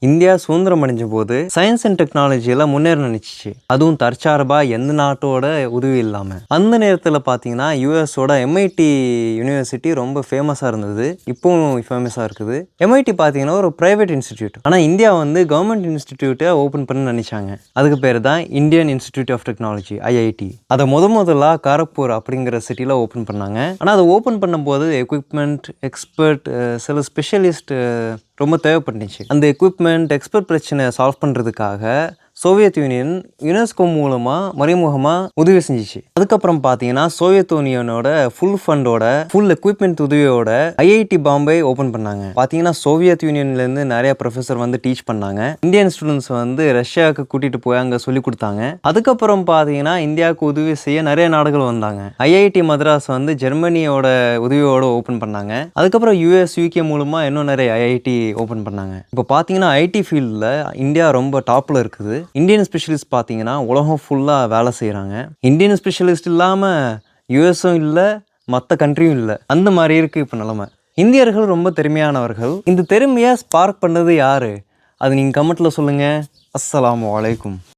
India சுதந்திரம் அடைஞ்ச போது சயின்ஸ் அண்ட் டெக்னாலஜியில் முன்னேற நினைச்சிச்சு. அதுவும் தற்சார்பாக எந்த நாட்டோட உதவி இல்லாமல். அந்த நேரத்தில் பார்த்தீங்கன்னா யூஎஸோட எம்ஐடி யூனிவர்சிட்டி ரொம்ப ஃபேமஸாக இருந்தது. இப்போவும் ஃபேமஸாக இருக்குது. எம்ஐடி பார்த்தீங்கன்னா ஒரு ப்ரைவேட் இன்ஸ்டிடியூட். ஆனால் இந்தியா வந்து கவர்மெண்ட் இன்ஸ்டிடியூட்டை ஓப்பன் பண்ண நினைச்சாங்க. அதுக்கு பேர் தான் Indian Institute of Technology, IIT. அதை முதலாக காரக்பூர் அப்படிங்கிற சிட்டியில் ஓப்பன் பண்ணாங்க. ஆனால் அதை ஓப்பன் பண்ணும்போது எக்யூப்மெண்ட், எக்ஸ்பர்ட், சில ஸ்பெஷலிஸ்ட் ரொம்ப தேவைப்பட்டுச்சு. அந்த எக்யூப்மெண்ட், எக்ஸ்பர்ட் பிரச்சனை சால்வ் பண்ணுறதுக்காக சோவியத் யூனியன் யுனெஸ்கோ மூலமாக மறைமுகமாக உதவி செஞ்சிச்சு. அதுக்கப்புறம் பார்த்தீங்கன்னா சோவியத் யூனியனோட ஃபுல் ஃபண்டோட, ஃபுல் எக்யூப்மெண்ட் உதவியோட ஐஐடி பாம்பே ஓப்பன் பண்ணாங்க. பார்த்தீங்கன்னா சோவியத் யூனியன்லேருந்து நிறைய ப்ரொஃபஸர் வந்து டீச் பண்ணாங்க. இந்தியன் ஸ்டூடெண்ட்ஸ் வந்து ரஷ்யாவுக்கு கூட்டிகிட்டு போய் அங்கே சொல்லி கொடுத்தாங்க. அதுக்கப்புறம் பார்த்தீங்கன்னா இந்தியாவுக்கு உதவி செய்ய நிறைய நாடுகள் வந்தாங்க. ஐஐடி மദ്രാஸ் வந்து ஜெர்மனியோட உதவியோடு ஓப்பன் பண்ணாங்க. அதுக்கப்புறம் யூஎஸ், யூகே மூலமாக இன்னும் நிறைய ஐஐடி ஓப்பன் பண்ணாங்க. இப்போ பார்த்தீங்கன்னா ஐடி ஃபீல்டில் இந்தியா ரொம்ப டாப்பில் இருக்குது. இந்தியன் ஸ்பெஷலிஸ்ட் பார்த்தீங்கன்னா உலகம் ஃபுல்லாக வேலை செய்கிறாங்க. இந்தியன் ஸ்பெஷலிஸ்ட் இல்லாமல் யூஎஸும் இல்லை, மற்ற கண்ட்ரியும் இல்லை. அந்த மாதிரி இருக்குது இப்போ நிலமை. இந்தியர்கள் ரொம்ப திறமையானவர்கள். இந்த திறமையை ஸ்பார்க் பண்ணது யார்? அது நீங்கள் கமெண்ட்டில் சொல்லுங்கள். அஸ்ஸலாமு அலைக்கும்.